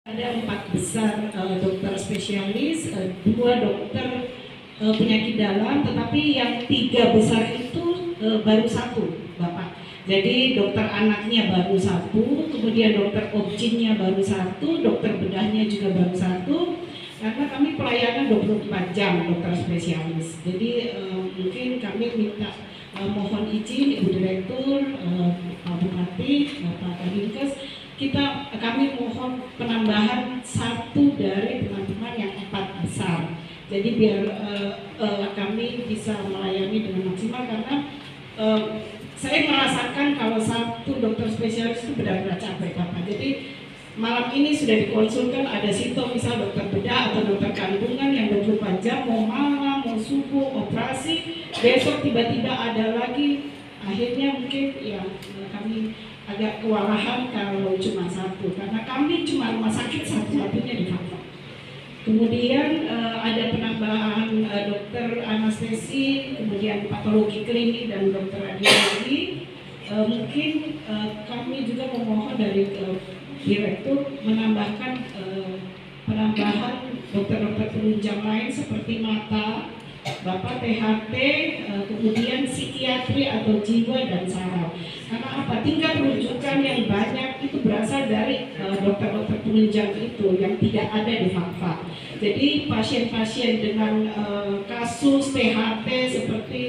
Ada 4 besar dokter spesialis, 2 dokter penyakit dalam, tetapi yang 3 besar itu baru 1, Bapak. Jadi dokter anaknya baru 1, kemudian dokter obstetnya baru 1, dokter bedahnya juga baru 1, karena kami pelayanan 24 jam dokter spesialis. Jadi mungkin kami minta mohon izin Ibu Direktur, Pak Bupati, Bapak Kadinkes, kami mohon penambahan 1 dari teman-teman yang 4 besar. Jadi biar kami bisa melayani dengan maksimal, karena saya merasakan kalau 1 dokter spesialis itu benar-benar capek, Bapak. Jadi malam ini sudah dikonsulkan, ada sito misal dokter bedah atau dokter kandungan yang 24 jam, mau malam, mau subuh, operasi, besok tiba-tiba ada lagi. Akhirnya mungkin ya kami agak kewalahan kalau cuma 1, karena kami cuma rumah sakit satu-satunya di Papua. Kemudian ada penambahan dokter anestesi, kemudian patologi klinik dan dokter radiologi. Mungkin kami juga memohon dari Direktur menambahkan penambahan dokter-dokter penunjang lain seperti mata, Bapak, THT, kemudian psikiatri atau jiwa dan saraf. Karena apa? Tingkat rujukan yang banyak itu berasal dari dokter-dokter penunjang itu yang tidak ada di Fakfa. Jadi pasien-pasien dengan kasus THT seperti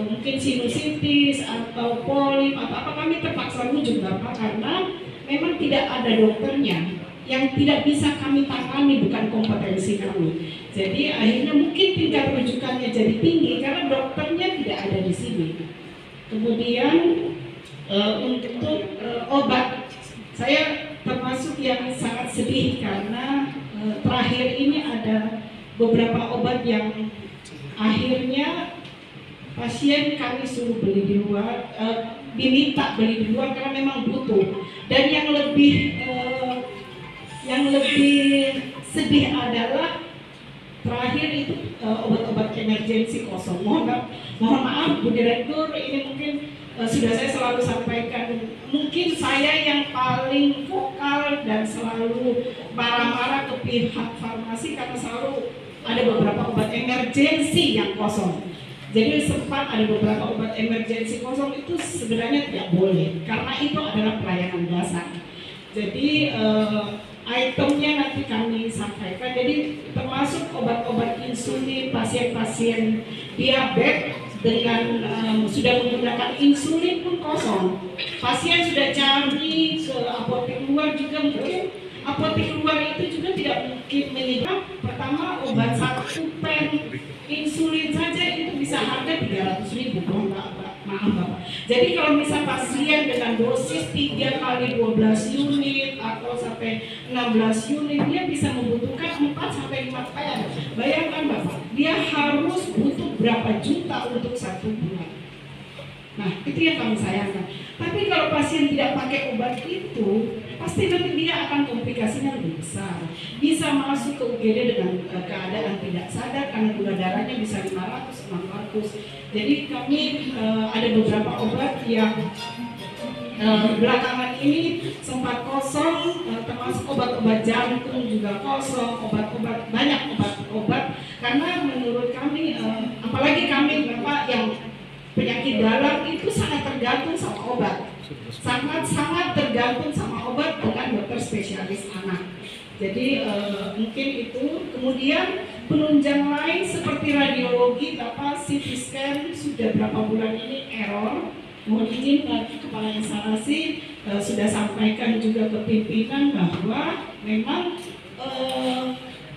mungkin sinusitis atau polip atau apa, kami terpaksa rujuk, Bapak, karena memang tidak ada dokternya. Yang tidak bisa kami tangani bukan kompetensi kami. Jadi akhirnya mungkin tingkat rujukannya jadi tinggi karena dokternya tidak ada di sini. Kemudian untuk obat, saya termasuk yang sangat sedih karena terakhir ini ada beberapa obat yang akhirnya pasien kami suruh beli di luar, diminta beli di luar karena memang butuh. Dan yang lebih sedih adalah terakhir itu obat-obat emergensi kosong. Mohon maaf Bu Direktur, ini mungkin sudah saya selalu sampaikan, mungkin saya yang paling vokal dan selalu marah-marah ke pihak farmasi karena selalu ada beberapa obat emergensi yang kosong. Jadi sempat ada beberapa obat emergensi kosong, itu sebenarnya tidak boleh karena itu adalah pelayanan dasar. Jadi itemnya nanti kami sampaikan. Jadi termasuk obat-obat insulin, pasien-pasien diabetes dengan sudah menggunakan insulin pun kosong. Pasien sudah cari ke apotek luar juga, mungkin apotek luar itu juga tidak mungkin menyediakan. Pertama, obat 1 pen insulin saja itu bisa harga 300.000. Maaf Bapak. Jadi kalau misal pasien dengan dosis 3 kali 12 unit atau sampai 16 unit, dia bisa membutuhkan 4 sampai 5 pen. Bayangkan Bapak, dia harus butuh berapa juta untuk 1 bulan. Nah, itu yang kami sayangkan. Tapi kalau pasien tidak pakai obat itu, pasti nanti dia akan komplikasinya lebih besar. Bisa masuk ke UGD dengan keadaan tidak sadar karena gula darahnya bisa 500, 600. Jadi kami ada beberapa obat yang belakangan ini sempat kosong, termasuk obat-obat jantung juga kosong, obat-obat, banyak obat-obat, karena menurut kami, apalagi kami Bapak yang penyakit dalam itu sangat tergantung sama obat, sangat tergantung sama obat dengan dokter spesialis anak. Jadi mungkin itu. Kemudian penunjang lain seperti radiologi, Bapak, CT scan sudah berapa bulan ini error. Mohon izin Pak Kepala Instalasi sudah sampaikan juga ke pimpinan bahwa memang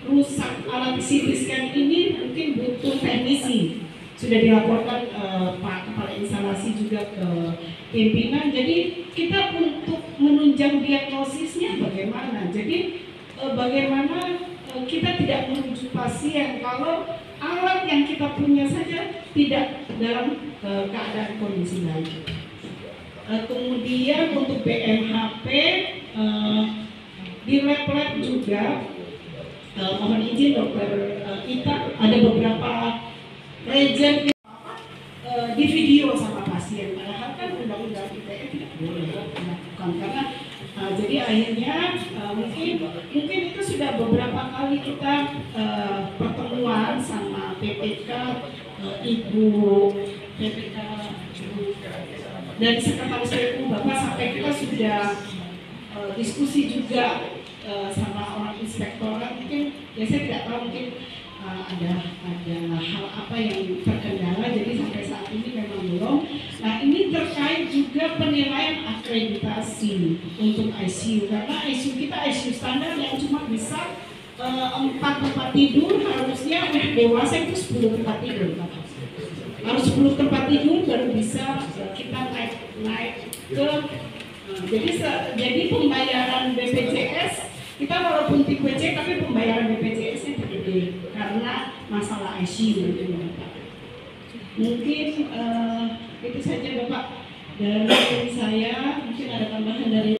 rusak alat CT scan ini mungkin butuh teknisi. Sudah dilaporkan Pak Kepala Instalasi juga ke pimpinan. Jadi kita untuk menunjang diagnosisnya bagaimana? Jadi bagaimana kita tidak merujuk pasien kalau alat yang kita punya saja tidak dalam keadaan kondisi baik. Kemudian untuk BMHP di lab-lab juga mohon izin dokter, kita ada beberapa reagen di video sama pasien, padahal kan undang-undang ITE tidak boleh dilakukan karena Jadi akhirnya mungkin itu sudah beberapa kali kita pertemuan sama PPK, Ibu PPK dan Sekretaris PU Bapak, sampai kita sudah diskusi juga sama orang inspektorat. Mungkin ya saya tidak tahu, mungkin ada hal apa yang terkendala, jadi sampai saat ini memang belum. Nah, ini terkait juga penilaian akreditasi untuk ICU, karena ICU kita ICU standar yang cuma bisa 4 tempat tidur, harusnya untuk dewasa itu 10 tempat tidur, harus 10 tempat tidur baru bisa kita naik ke jadi pembayaran BPJS kita walaupun tipe C tapi pembayaran BPJS-nya gede karena masalah ICU itu. Mungkin itu saja Bapak dari saya, mungkin ada tambahan dari